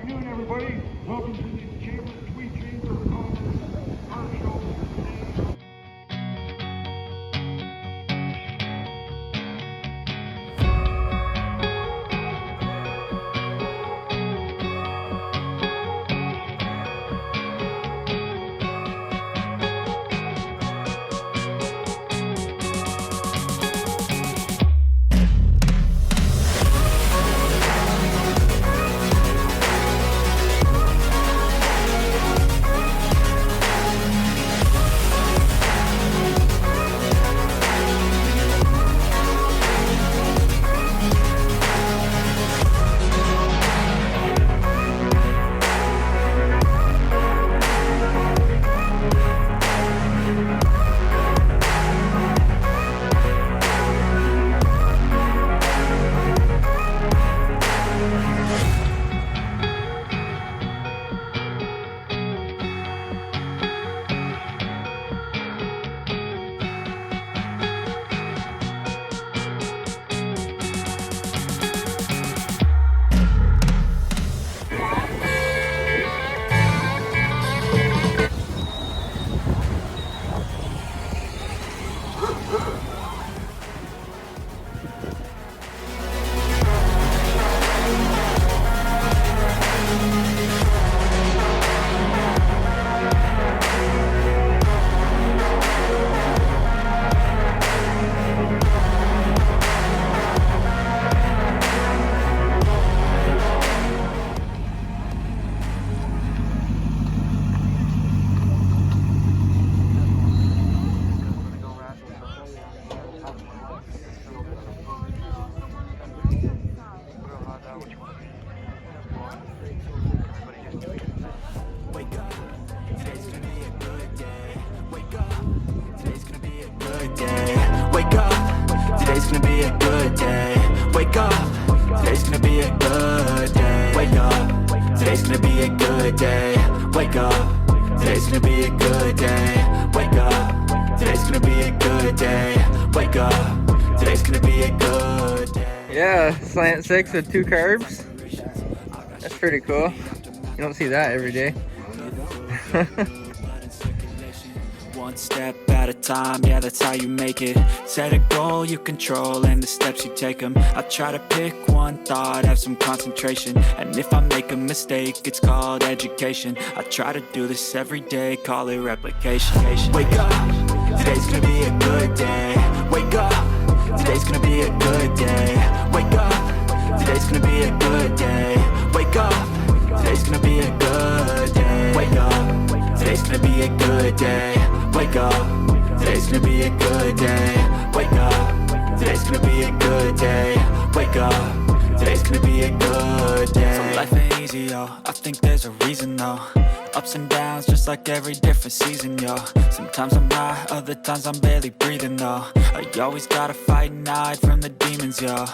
afternoon, everybody. Welcome to the Tweed Chamber of Commerce art show. Wake up, today's gonna be a good day. Wake up, today's gonna be a good day. Wake up, today's gonna be a good day. Wake up, today's gonna be a good day. Wake up, today's gonna be a good day. Wake up, today's gonna be a good day. Yeah, slant six with 2 carbs. That's pretty cool. You don't see that every day. One step at a time, yeah, that's how you make it. Set a goal you control and the steps you take them. I try to pick one thought, have some concentration. And if I make a mistake, it's called education. I try to do this every day, call it replication. Wake up, today's gonna be a good day. Wake up, today's gonna be a good day. Wake up, today's gonna be a good day. Wake up, today's gonna be a good day. Wake up, today's gonna be a good day. Wake up, today's gonna be a good day. Wake up, today's gonna be a good day. Wake up, today's gonna be a good day. So life ain't easy, yo, I think there's a reason though. Ups and downs, just like every different season, yo. Sometimes I'm high, other times I'm barely breathing, though. I always gotta fight and hide from the demons, yo.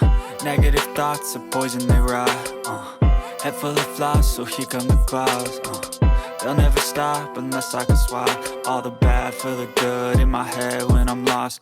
Negative thoughts are poison, they ride, Head full of flies, so here come the clouds, They'll never stop unless I can swap all the bad for the good in my head when I'm lost,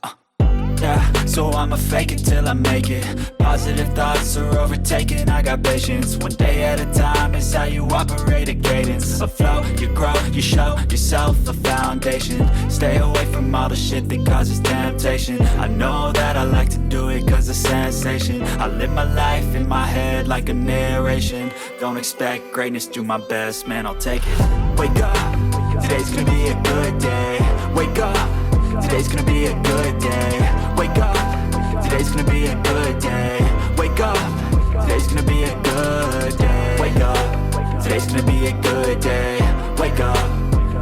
Yeah, so I'ma fake it till I make it. Positive thoughts are overtaken, I got patience. One day at a time is how you operate a cadence. A flow, you grow, you show yourself a foundation. Stay away from all the shit that causes temptation. I know that I like to do it cause it's sensation. I live my life in my head like a narration. Don't expect greatness, do my best, man, I'll take it. Wake up, today's gonna be a good day. Wake up, today's gonna be a good day. Wake up, today's gonna be a good day. Wake up, today's gonna be a good day. Wake up, today's gonna be a good day. Wake up,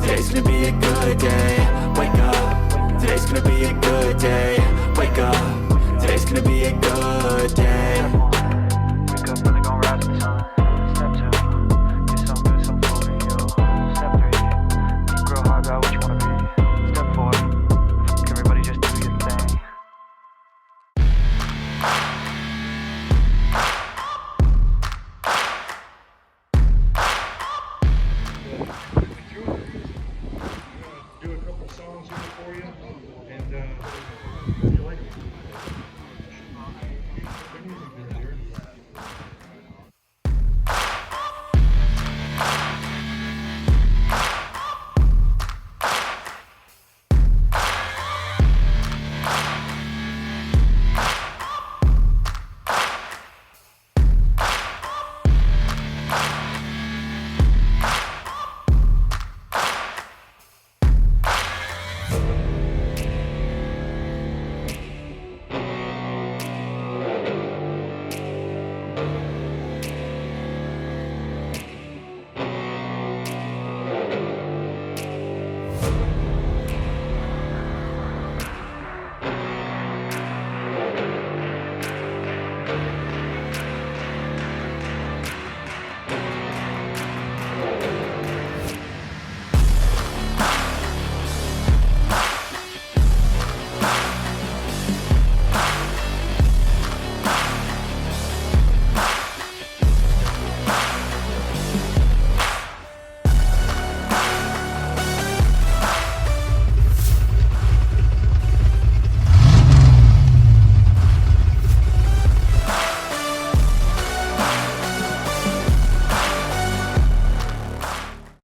today's gonna be a good day. Wake up, today's gonna be a good day. Wake up, today's gonna be a good day.